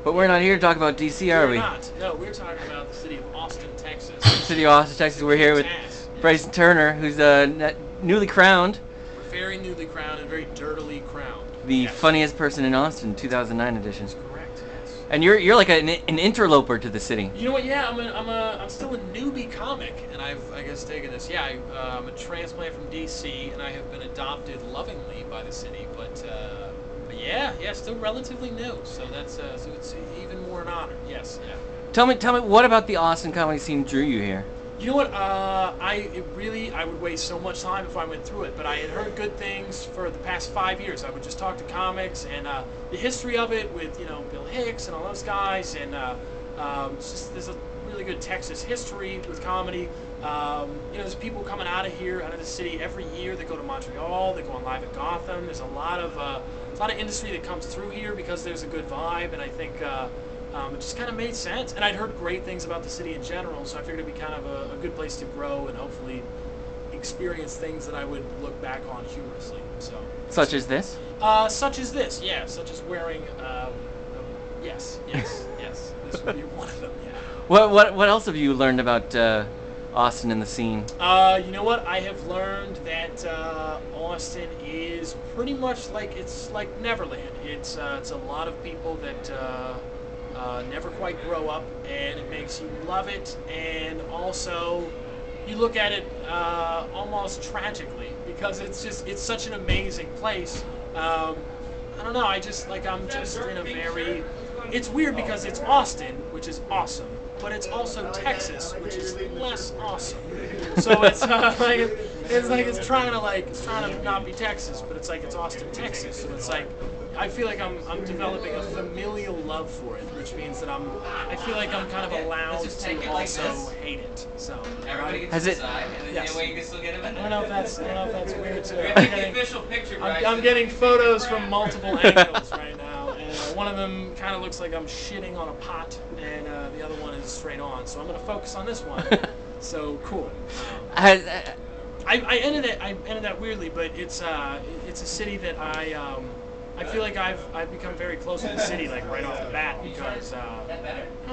But we're not here to talk about DC, are We're we? not. No, we're talking about the city of Austin, Texas. City of Austin, Texas. We're here with Bryson Turner, who's newly crowned. Very newly crowned and very dirtily crowned. The funniest person in Austin, 2009 edition. That's correct. Yes. And you're like an interloper to the city. You know what? Yeah, I'm still a newbie comic, and I guess taken this. Yeah, I'm a transplant from DC, and I have been adopted lovingly by the city. But yeah, still relatively new. So that's so it's even more an honor. Yes. Yeah. Tell me, what about the Austin comedy scene drew you here? You know what? I would waste so much time if I went through it. But I had heard good things for the past 5 years. I would just talk to comics and the history of it with Bill Hicks and all those guys, and it's just there's a really good Texas history with comedy. There's people coming out of the city every year. They go to Montreal. They go on live at Gotham. There's a lot of industry that comes through here because there's a good vibe, and I think. It just kind of made sense, and I'd heard great things about the city in general, so I figured it'd be kind of a good place to grow and hopefully experience things that I would look back on humorously. So, such as this? Such as this, yeah. Such as wearing, yes. This would be one of them. Yeah. What else have you learned about Austin and the scene? You know what? I have learned that Austin is pretty much it's like Neverland. It's a lot of people that. Never quite grow up, and it makes you love it, and also you look at it almost tragically because it's such an amazing place. I don't know, I'm just in a very, it's weird because it's Austin, which is awesome, but it's also Texas, which is less awesome. So it's it's trying to not be Texas, but it's like it's Austin, Texas. So it's like I feel like I'm developing a familial love for it, which means that I feel like I'm kind of allowed to also hate it. So has it? Yes. Way you can still get him in I don't know if that's weird too. the official picture, I'm getting photos from multiple angles right now, and one of them kind of looks like I'm shitting on a pot, and the other one is straight on. So I'm going to focus on this one. So cool. I ended that weirdly, but it's a city that I feel like I've become very close to the city right off the bat because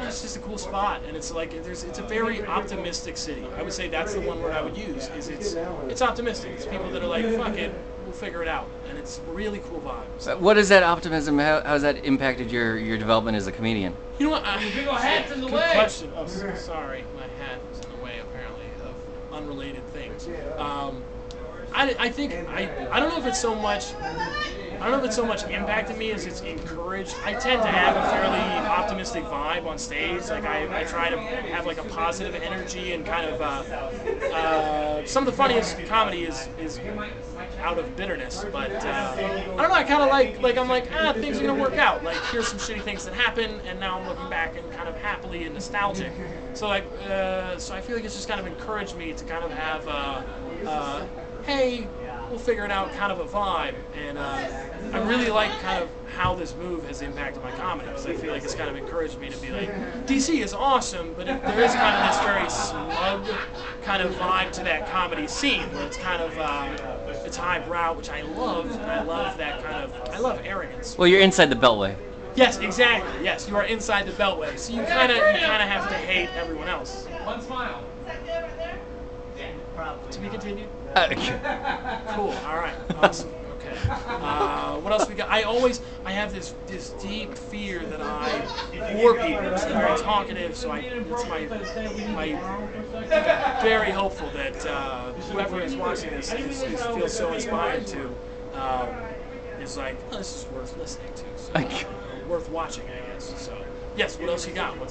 it's just a cool spot, and it's a very optimistic city. I would say that's the one word I would use. It's optimistic. It's people that are like, fuck it, we'll figure it out, and it's really cool vibes. What is that optimism? How has that impacted your development as a comedian? You know what? Big ol' hat's in the good way. question. Oh, sorry, my hat was in the way apparently of unrelated things. I think I don't know if it's so much. I don't know if it's so much impacted me as it's encouraged. I tend to have a fairly optimistic vibe on stage. I try to have a positive energy and kind of some of the funniest comedy is out of bitterness. But I don't know. I kind of I'm things are gonna work out. Here's some shitty things that happen, and now I'm looking back and kind of happily and nostalgic. So so I feel like it's just kind of encouraged me to kind of have hey, we'll figure it out kind of a vibe, and I really like kind of how this move has impacted my comedy, because I feel like it's kind of encouraged me to be like, DC is awesome, but there is kind of this very smug kind of vibe to that comedy scene, where it's kind of, it's highbrow, which I love, and I love that kind of, I love arrogance. Well, you're inside the Beltway. Yes, exactly, yes, you are inside the Beltway, so you kind of have to hate everyone else. One smile. To be continued? Okay. Cool. All right. Awesome. Okay. What else we got? I have this deep fear that I bore people. I'm very talkative, so it's my very hopeful that whoever is watching this feels so inspired to is like, oh, this is worth listening to, so, worth watching, I guess. So yes. What else you got?